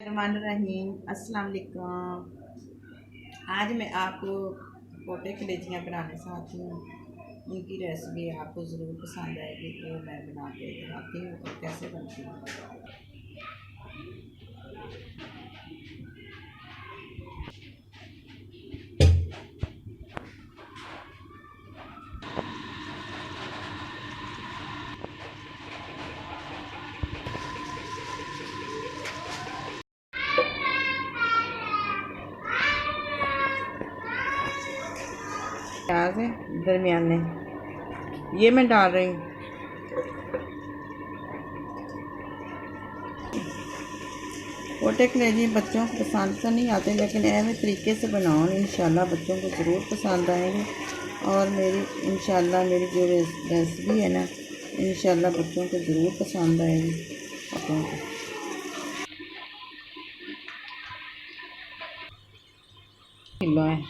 रहीम अस्सलाम वालेकुम। आज मैं आपको पोटे कलेजियाँ बनाने चाहती हूँ। उनकी रेसिपी आपको ज़रूर पसंद आएगी, तो मैं बना के दिखाती हूँ और कैसे बनती हूँ। प्याज है दरमियाने, ये मैं डाल रही हूँ। पोटे कलेजी बच्चों को पसंद तो नहीं आते, लेकिन ऐसे तरीके से बनाओ, इंशाल्लाह बच्चों को ज़रूर पसंद आएंगे। और मेरी इंशाल्लाह मेरी जो रेसिपी है ना, इंशाल्लाह बच्चों को ज़रूर पसंद आएगी। बच्चों को किलो है,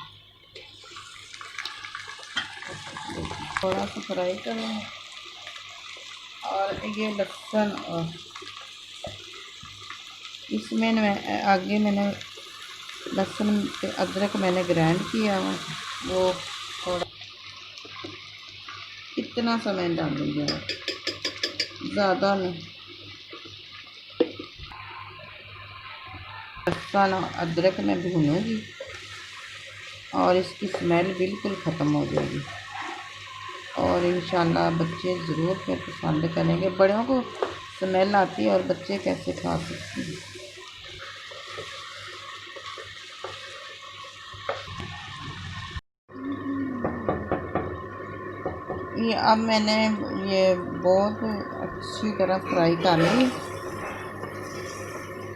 थोड़ा सा फ्राई करें। और ये लहसुन, और इसमें मैं आगे मैंने लहसुन अदरक मैंने ग्राइंड किया हुआ, वो थोड़ा इतना सा मैं डालूँगी, ज़्यादा नहीं। लहसुन और अदरक में भूनूँगी और इसकी स्मेल बिल्कुल ख़त्म हो जाएगी। और इंशाल्लाह बच्चे ज़रूर फिर पसंद करेंगे। बड़ों को स्मेल आती है और बच्चे कैसे खा सकते हैं। ये अब मैंने ये बहुत अच्छी तरह फ्राई कर ली,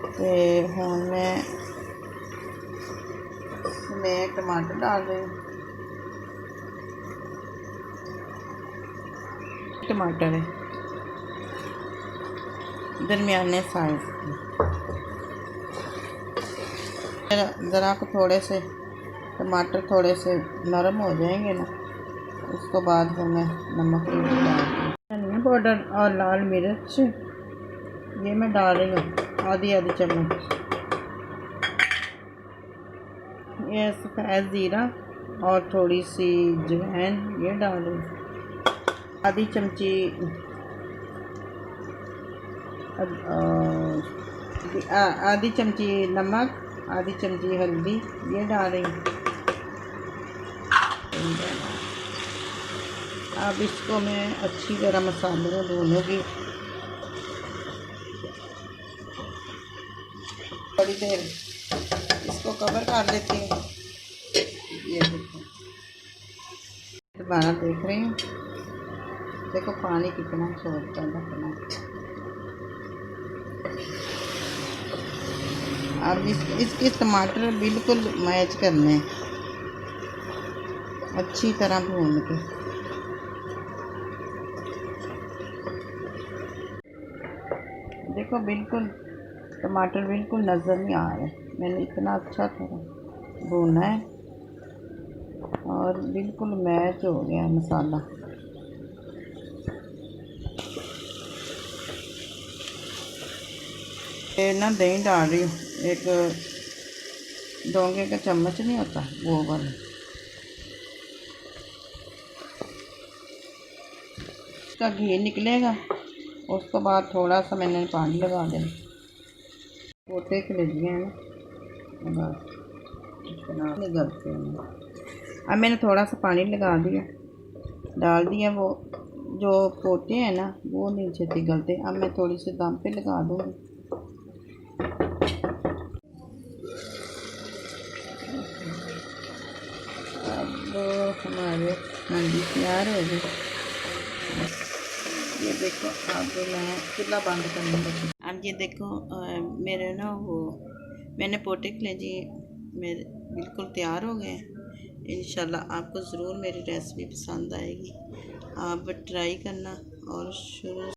तो हम मैं टमाटर डाल रही हूँ। टमाटर है दरमियाने साइज, ज़रा को थोड़े से टमाटर थोड़े से नरम हो जाएंगे ना, उसके बाद फिर मैं नमक डाल दूँ। धनिया पाउडर और लाल मिर्च ये मैं डाल रही हूँ, आधी आधी चम्मच। ये सफ़ेद ज़ीरा और थोड़ी सी अजवाइन ये डाल रही हूँ। आधी चमची आधी चमची नमक, आधी चमची हल्दी ये डाल रही हूँ। अब इसको मैं अच्छी तरह मसाले में भूनूंगी थोड़ी देर। इसको कवर कर देती हूँ। ये देखो, दोबारा देख रही हूँ, देखो पानी कितना छोड़ता है अपना। अब इसके टमाटर बिल्कुल मैच करने, अच्छी तरह भून के। देखो बिल्कुल टमाटर बिल्कुल नज़र नहीं आ रहे, मैंने इतना अच्छा तरह भूना है और बिल्कुल मैच हो गया मसाला। ये ना दही डाल रही हूँ, एक डोंगे का चम्मच नहीं होता वो वाला। इसका घी निकलेगा, उसके बाद थोड़ा सा मैंने पानी लगा देना। पोटे कलेजियाँ हैं ना, इतना नहीं गलते हैं। अब मैंने थोड़ा सा पानी लगा दिया, डाल दिया। वो जो पोटे हैं ना वो नहीं छेती गलते। अब मैं थोड़ी सी दम पे लगा दूँगी। अब हमारे हांडी तैयार हो गई। ये देखो, अब मैं चूल्हा बंद करने लगी। अब ये देखो मेरे ना वो मैंने पोटे कलेजी मेरे बिल्कुल तैयार हो गए। इंशाल्लाह आपको ज़रूर मेरी रेसिपी पसंद आएगी। आप ट्राई करना और शुरू